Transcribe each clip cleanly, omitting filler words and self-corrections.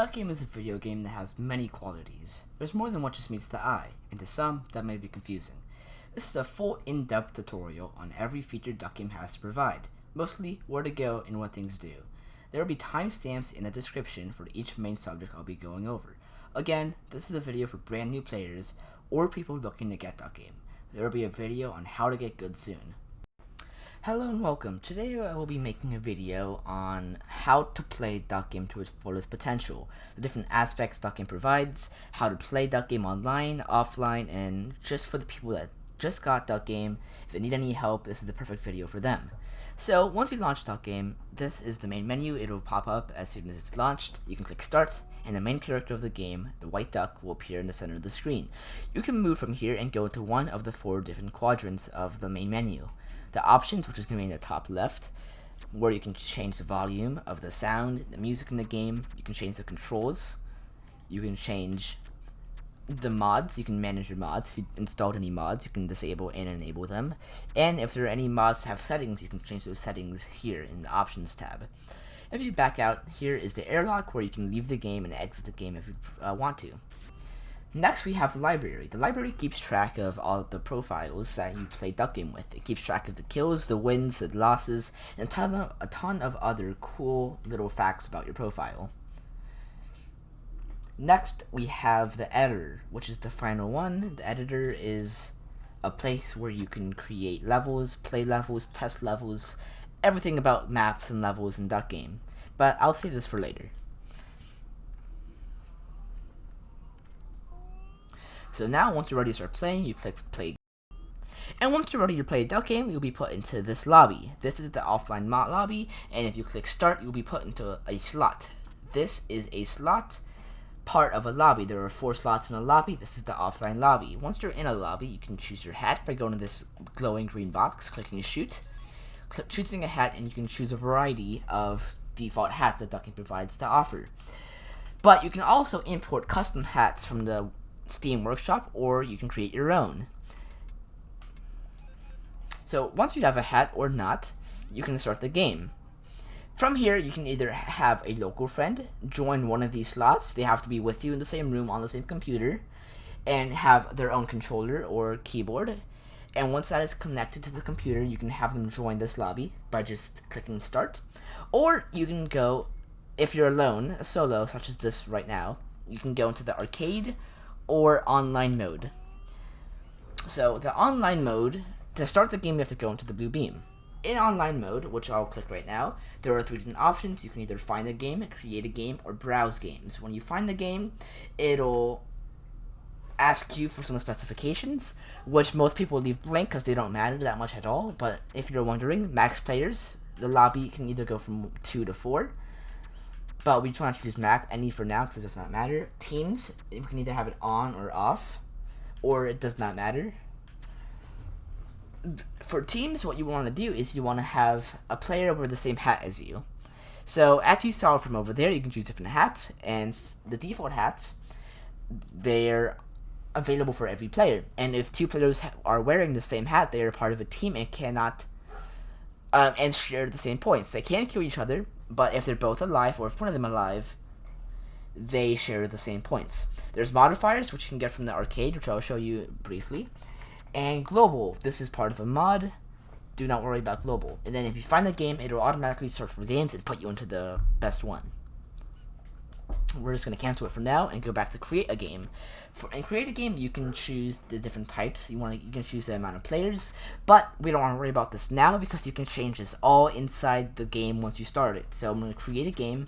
Duck Game is a video game that has many qualities. There's more than what just meets the eye, and to some, that may be confusing. This is a full in-depth tutorial on every feature Duck Game has to provide, mostly where to go and what things do. There will be timestamps in the description for each main subject I'll be going over. Again, this is a video for brand new players or people looking to get Duck Game. There will be a video on how to get good soon. Hello and welcome. Today I will be making a video on how to play Duck Game to its fullest potential, the different aspects Duck Game provides, how to play Duck Game online, offline, and just for the people that just got Duck Game, if they need any help, this is the perfect video for them. So once you launch Duck Game, this is the main menu. It will pop up as soon as it's launched. You can click start, and the main character of the game, the white duck, will appear in the center of the screen. You can move from here and go to one of the 4 different quadrants of the main menu. The options, which is going to be in the top left, where you can change the volume of the sound, the music in the game. You can change the controls. You can change the mods. You can manage your mods. If you installed any mods, you can disable and enable them. And if there are any mods that have settings, you can change those settings here in the options tab. If you back out, here is the airlock, where you can leave the game and exit the game if you want to. Next, we have the library. The library keeps track of all the profiles that you play Duck Game with. It keeps track of the kills, the wins, the losses, and a ton of other cool little facts about your profile. Next, we have the editor, which is the final one. The editor is a place where you can create levels, play levels, test levels, everything about maps and levels in Duck Game. But I'll save this for later. So now, once you're ready to start playing, you click play. And once you're ready to play Duck Game, you'll be put into this lobby. This is the offline mod lobby, and if you click start, you'll be put into a slot. This is a slot part of a lobby. There are 4 slots in a lobby. This is the offline lobby. Once you're in a lobby, you can choose your hat by going to this glowing green box, clicking shoot, choosing a hat, and you can choose a variety of default hats that Duck Game provides to offer. But you can also import custom hats from the Steam Workshop, or you can create your own. So once you have a hat or not, you can start the game. From here, you can either have a local friend join one of these slots. They have to be with you in the same room on the same computer and have their own controller or keyboard. And once that is connected to the computer, you can have them join this lobby by just clicking start. Or you can go, if you're alone, solo, such as this right now, you can go into the arcade or online mode. So the online mode, to start the game, you have to go into the blue beam. In online mode, which I'll click right now, there are 3 different options. You can either find a game, create a game, or browse games. When you find the game, it'll ask you for some specifications, which most people leave blank because they don't matter that much at all. But if you're wondering, max players, the lobby can either go from 2 to 4. But we just want to choose max any for now because it does not matter. Teams, we can either have it on or off, or it does not matter. For teams, what you want to do is you want to have a player wear the same hat as you. So as you saw from over there, you can choose different hats, and the default hats, they're available for every player. And if 2 players are wearing the same hat, they are part of a team and cannot and share the same points. They can kill each other, but if they're both alive, or if one of them alive, they share the same points. There's modifiers, which you can get from the arcade, which I'll show you briefly. And global, this is part of a mod. Do not worry about global. And then if you find the game, it will automatically search for games and put you into the best one. We're just going to cancel it for now and go back to create a game. In create a game, you can choose the different types. You can choose the amount of players, but we don't want to worry about this now because you can change this all inside the game once you start it. So I'm going to create a game,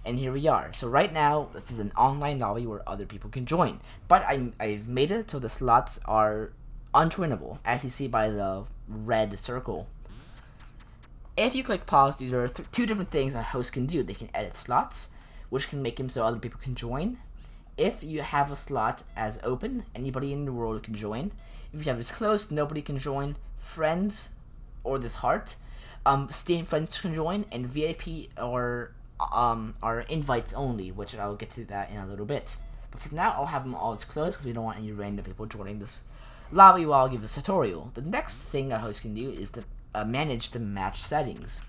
and here we are. So right now, this is an online lobby where other people can join. But I've made it so the slots are unjoinable, as you see by the red circle. If you click pause, these are 2 different things a host can do. They can edit slots, which can make them so other people can join. If you have a slot as open, anybody in the world can join. If you have this closed, nobody can join. Friends, or this heart, Steam friends can join, and VIP are invites only, which I'll get to that in a little bit. But for now, I'll have them all as closed because we don't want any random people joining this lobby while I'll give this tutorial. The next thing a host can do is to manage the match settings.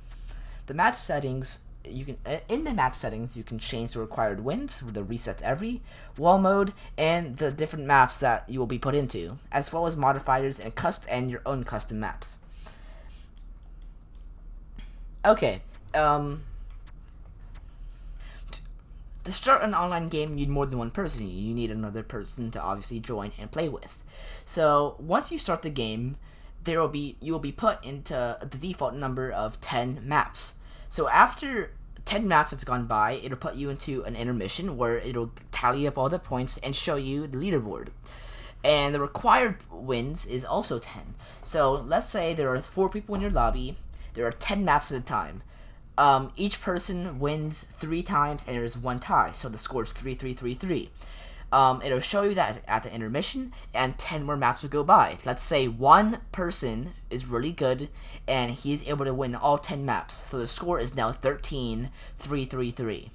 The match settings in the map settings you can change the required wins with the reset every, wall mode, and the different maps that you will be put into, as well as modifiers and your own custom maps. Okay, to start an online game, you need more than one person. You need another person to obviously join and play with. So once you start the game, you will be put into the default number of 10 maps. So after 10 maps has gone by, it'll put you into an intermission where it'll tally up all the points and show you the leaderboard. And the required wins is also 10. So let's say there are 4 people in your lobby. There are 10 maps at a time. Each person wins 3 times and there's 1 tie. So the score is 3-3-3-3. It'll show you that at the intermission, and 10 more maps will go by. Let's say one person is really good, and he's able to win all 10 maps. So the score is now 13-3-3-3.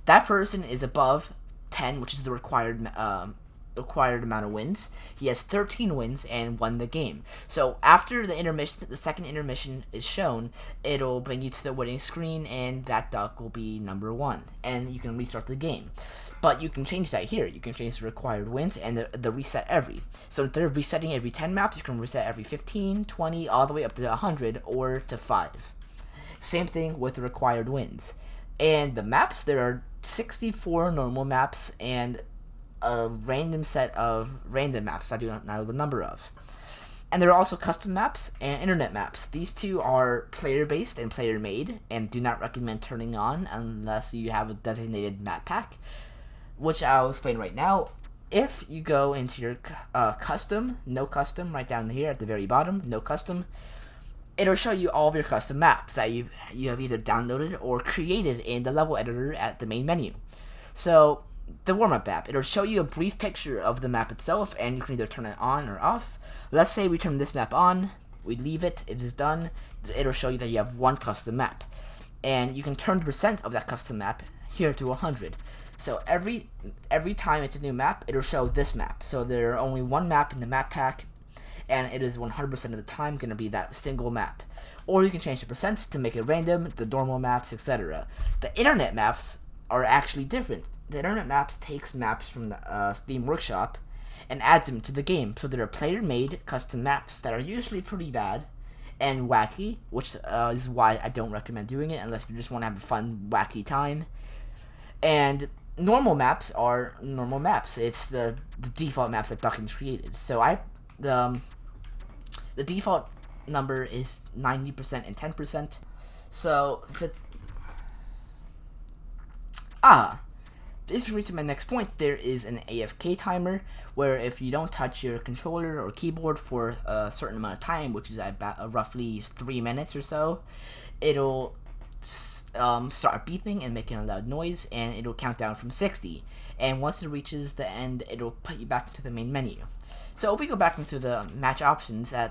That person is above 10, which is the required amount of wins. He has 13 wins and won the game. So after the intermission, the second intermission is shown, it'll bring you to the winning screen, and that duck will be number 1, and you can restart the game. But you can change that here. You can change the required wins and the reset every. So instead of resetting every 10 maps, you can reset every 15, 20, all the way up to 100 or to 5. Same thing with the required wins. And the maps, there are 64 normal maps and a random set of random maps I do not know the number of. And there are also custom maps and internet maps. These two are player-based and player-made, and do not recommend turning on unless you have a designated map pack, which I'll explain right now. If you go into your custom, no custom, right down here at the very bottom, no custom, it'll show you all of your custom maps that you have either downloaded or created in the level editor at the main menu. So the warm-up map, it'll show you a brief picture of the map itself, and you can either turn it on or off. Let's say we turn this map on, we leave it, it is done, it'll show you that you have 1 custom map. And you can turn the percent of that custom map here to 100. So every time it's a new map, it'll show this map. So there are only 1 map in the map pack, and it is 100% of the time going to be that single map. Or you can change the percents to make it random, the normal maps, etc. The internet maps are actually different. The internet maps takes maps from the Steam Workshop and adds them to the game. So there are player-made custom maps that are usually pretty bad and wacky, which is why I don't recommend doing it unless you just want to have a fun, wacky time. And normal maps are normal maps. It's the default maps that Duckins created. So the default number is 90% and 10%. So if you reach to my next point, there is an AFK timer where if you don't touch your controller or keyboard for a certain amount of time, which is about roughly 3 minutes or so, it'll start beeping and making a loud noise, and it'll count down from 60. And once it reaches the end, it'll put you back into the main menu. So if we go back into the match options, I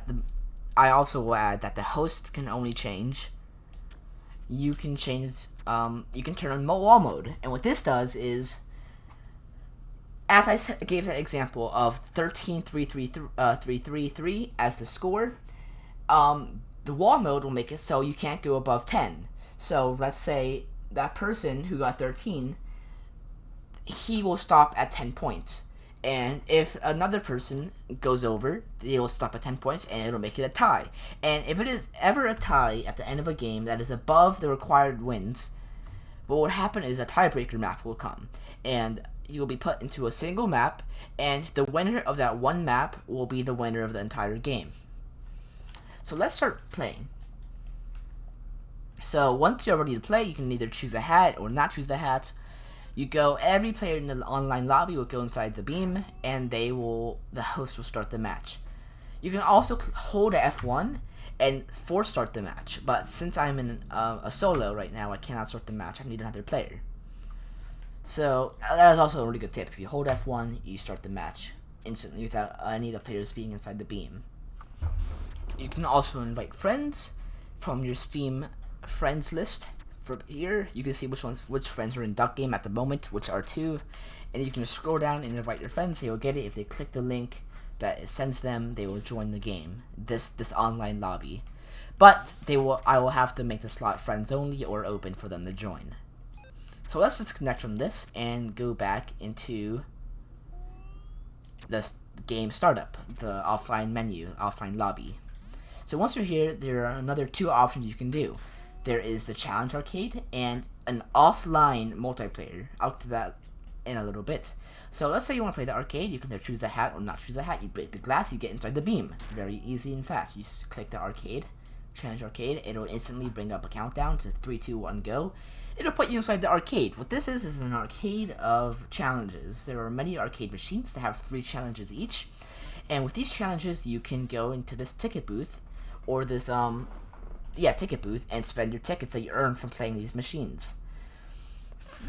also will add that the host can only change. You can change, you can turn on wall mode, and what this does is, as I gave that example of 13-3-3-3 as the score, the wall mode will make it so you can't go above 10. So let's say that person who got 13, he will stop at 10 points. And if another person goes over, they will stop at 10 points, and it'll make it a tie. And if it is ever a tie at the end of a game that is above the required wins, what will happen is a tiebreaker map will come. And you will be put into a single map, and the winner of that one map will be the winner of the entire game. So let's start playing. So once you're ready to play, you can either choose a hat or not choose the hat. Every player in the online lobby will go inside the beam, and the host will start the match. You can also hold F1 and force start the match, but since I'm in a solo right now, I cannot start the match. I need another player. So that is also a really good tip. If you hold F1, you start the match instantly without any of the players being inside the beam. You can also invite friends from your Steam friends list. From here, you can see which friends are in Duck Game at the moment, which are 2, and you can scroll down and invite your friends. They will get it if they click the link that it sends them. They will join the game, this online lobby. but I will have to make the slot friends only or open for them to join. So let's disconnect from this and go back into the game startup, the offline menu, offline lobby. So once you're here, there are another two options you can do. There is the challenge arcade and an offline multiplayer. I'll get to that in a little bit. So let's say you want to play the arcade, you can either choose a hat or not choose a hat. You break the glass, you get inside the beam. Very easy and fast. You just click the arcade, challenge arcade, it'll instantly bring up a countdown to 3, 2, 1, go. It'll put you inside the arcade. What this is an arcade of challenges. There are many arcade machines that have 3 challenges each. And with these challenges, you can go into this ticket booth, or this, ticket booth, and spend your tickets that you earn from playing these machines.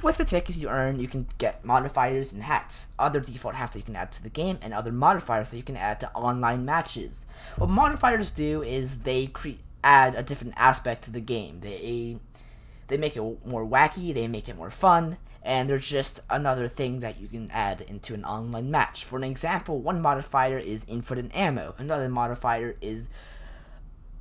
With the tickets you earn, you can get modifiers and hats, other default hats that you can add to the game, and other modifiers that you can add to online matches. What modifiers do is they add a different aspect to the game. They make it more wacky, they make it more fun, and they're just another thing that you can add into an online match. For an example, one modifier is infinite ammo, another modifier is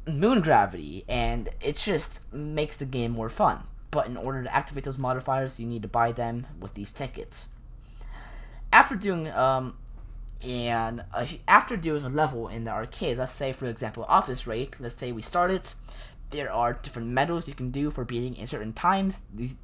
moon gravity, and it just makes the game more fun. But in order to activate those modifiers, you need to buy them with these tickets. After doing a level in the arcade, let's say for example office raid, let's say we start it. There are different medals you can do for beating in certain times,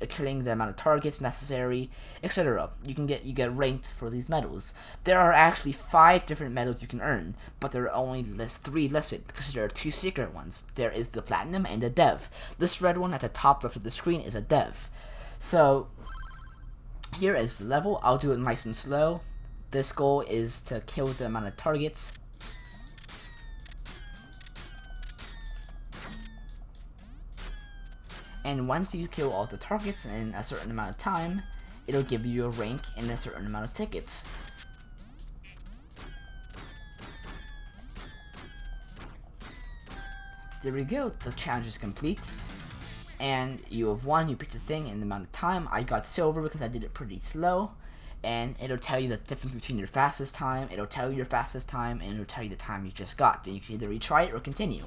killing the amount of targets necessary, etc. You get ranked for these medals. There are actually 5 different medals you can earn, but there are only 3 listed because there are 2 secret ones. There is the platinum and the dev. This red one at the top left of the screen is a dev. So here is the level. I'll do it nice and slow. This goal is to kill the amount of targets. And once you kill all the targets in a certain amount of time, it'll give you a rank and a certain amount of tickets. There we go, the challenge is complete. And you have won, you picked a thing in the amount of time. I got silver because I did it pretty slow. And it'll tell you the difference between your fastest time, it'll tell you your fastest time, and it'll tell you the time you just got. And you can either retry it or continue.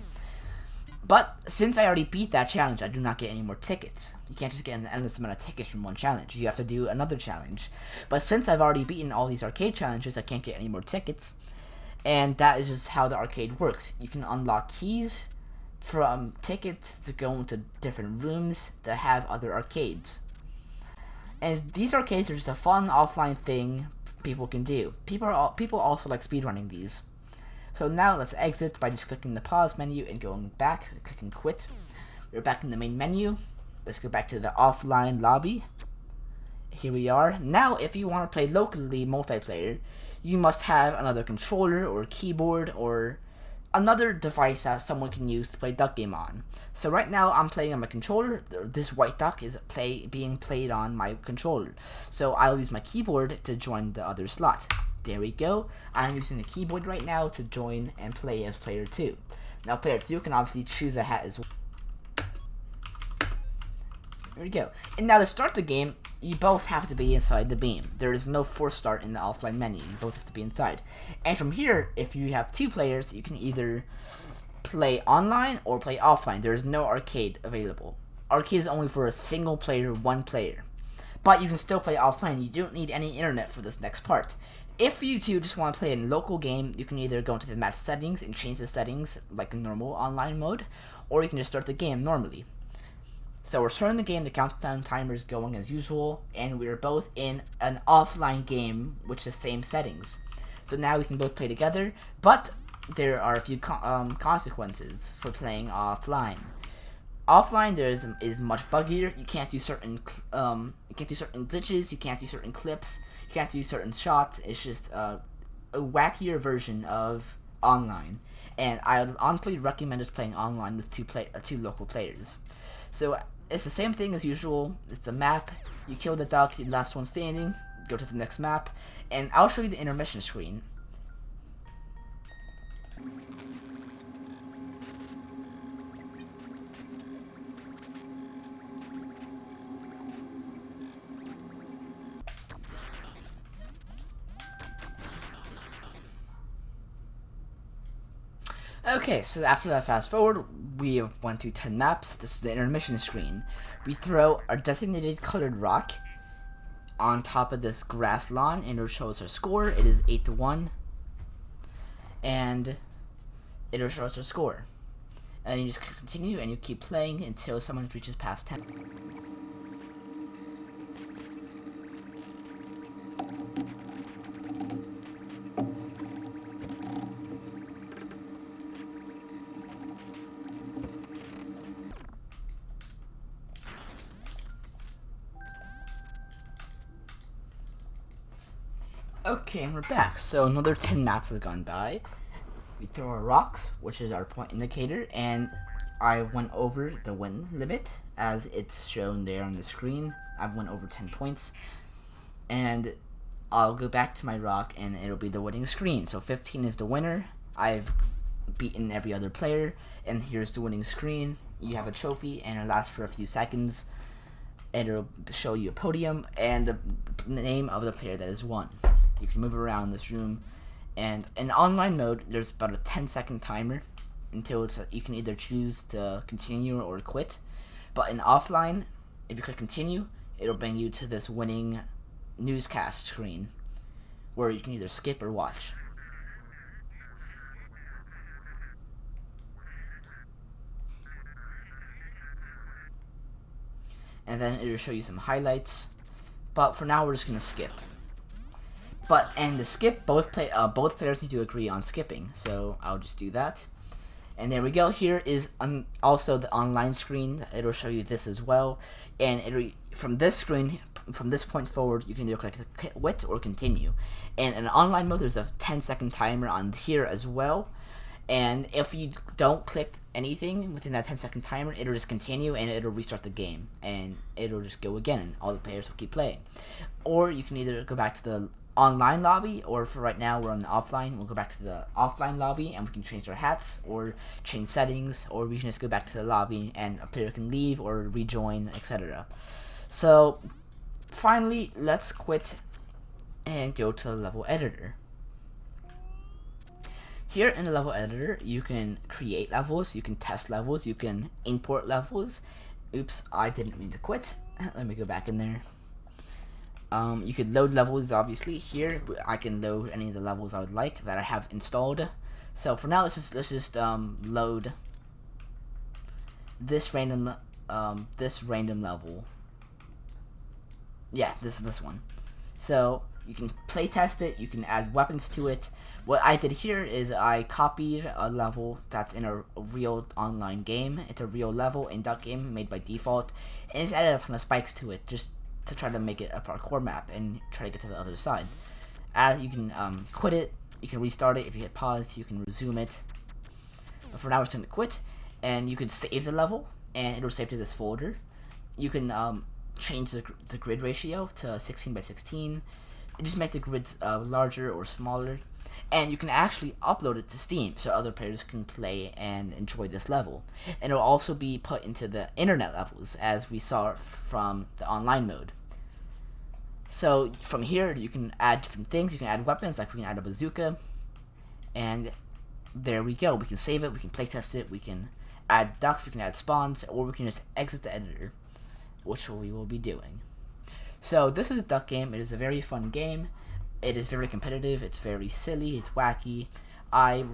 But since I already beat that challenge, I do not get any more tickets. You can't just get an endless amount of tickets from one challenge. You have to do another challenge. But since I've already beaten all these arcade challenges, I can't get any more tickets. And that is just how the arcade works. You can unlock keys from tickets to go into different rooms that have other arcades. And these arcades are just a fun offline thing people can do. People also like speedrunning these. So now let's exit by just clicking the pause menu and going back, clicking quit. We're back in the main menu. Let's go back to the offline lobby. Here we are. Now if you want to play locally multiplayer, you must have another controller or keyboard or another device that someone can use to play duck game on. So right now I'm playing on my controller. This white duck is being played on my controller. So I'll use my keyboard to join the other slot. There we go. I'm using a keyboard right now to join and play as player 2. Now player 2 can obviously choose a hat as well. There we go. And now to start the game, you both have to be inside the beam. There is no force start in the offline menu. You both have to be inside. And from here, if you have 2 players, you can either play online or play offline. There is no arcade available. Arcade is only for a single player, 1 player. But you can still play offline. You don't need any internet for this next part. If you two just want to play a local game, you can either go into the match settings and change the settings like a normal online mode, or you can just start the game normally. So we're starting the game, the countdown timer is going as usual, and we're both in an offline game with the same settings. So now we can both play together, but there are a few consequences for playing offline. Offline there is much buggier. You can't do certain glitches, you can't do certain clips, you can't do certain shots. It's just a wackier version of online. And I would honestly recommend us playing online with two local players. So it's the same thing as usual. It's a map. You kill the duck, the last one standing, go to the next map, and I'll show you the intermission screen. Okay, so after that fast forward, we have 1 through 10 maps. This is the intermission screen. We throw our designated colored rock on top of this grass lawn, and it'll show us our score. It is 8-1, and it'll show us our score. And you just continue, and you keep playing until someone reaches past 10. Okay, and we're back. So another 10 maps have gone by. We throw our rocks, which is our point indicator, and I went over the win limit as it's shown there on the screen. I've went over 10 points, and I'll go back to my rock and it'll be the winning screen. So 15 is the winner. I've beaten every other player, and here's the winning screen. You have a trophy, and it lasts for a few seconds, and it'll show you a podium and the name of the player that has won. You can move around this room, and in online mode there's about a 10-second timer until you can either choose to continue or quit. But in offline, if you click continue, it'll bring you to this winning newscast screen where you can either skip or watch. And then it'll show you some highlights, but for now we're just gonna skip. And to skip, both players need to agree on skipping, so I'll just do that. And there we go. Here is also the online screen. It'll show you this as well, and from this screen, from this point forward, you can either click quit or continue. And in online mode, there's a 10-second timer on here as well. And if you don't click anything within that 10-second timer, it'll just continue and it'll restart the game, and it'll just go again, and all the players will keep playing. Or you can either go back to the online lobby, or for right now we're on the offline, we'll go back to the offline lobby and we can change our hats or change settings, or we can just go back to the lobby and a player can leave or rejoin, etc. So finally, let's quit and go to the level editor. Here in the level editor, you can create levels, you can test levels, you can import levels. Oops, I didn't mean to quit. Let me go back in there. You could load levels, obviously. Here, I can load any of the levels I would like that I have installed. So for now, let's just load this random level. Yeah, this one. So you can play test it. You can add weapons to it. What I did here is I copied a level that's in a real online game. It's a real level in Duck Game made by default, and it's added a ton of spikes to it just to try to make it a parkour map and try to get to the other side. As you can quit it, you can restart it. If you hit pause, you can resume it. But for now, it's going to quit, and you can save the level, and it'll save to this folder. You can change the grid ratio to 16 by 16. And just make the grids larger or smaller, and you can actually upload it to Steam so other players can play and enjoy this level. And it'll also be put into the internet levels, as we saw from the online mode. So from here, you can add different things. You can add weapons, like we can add a bazooka, and there we go. We can save it, we can playtest it, we can add ducks, we can add spawns, or we can just exit the editor, which we will be doing. So this is Duck Game. It is a very fun game. It is very competitive. It's very silly. It's wacky. I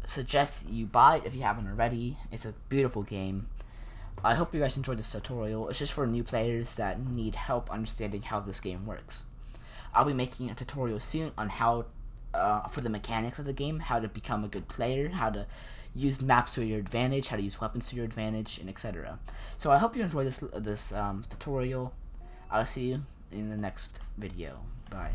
suggest you buy it if you haven't already. It's a beautiful game. I hope you guys enjoyed this tutorial. It's just for new players that need help understanding how this game works. I'll be making a tutorial soon on how, for the mechanics of the game, how to become a good player, how to use maps to your advantage, how to use weapons to your advantage, and etc. So I hope you enjoyed this tutorial. I'll see you in the next video. Bye.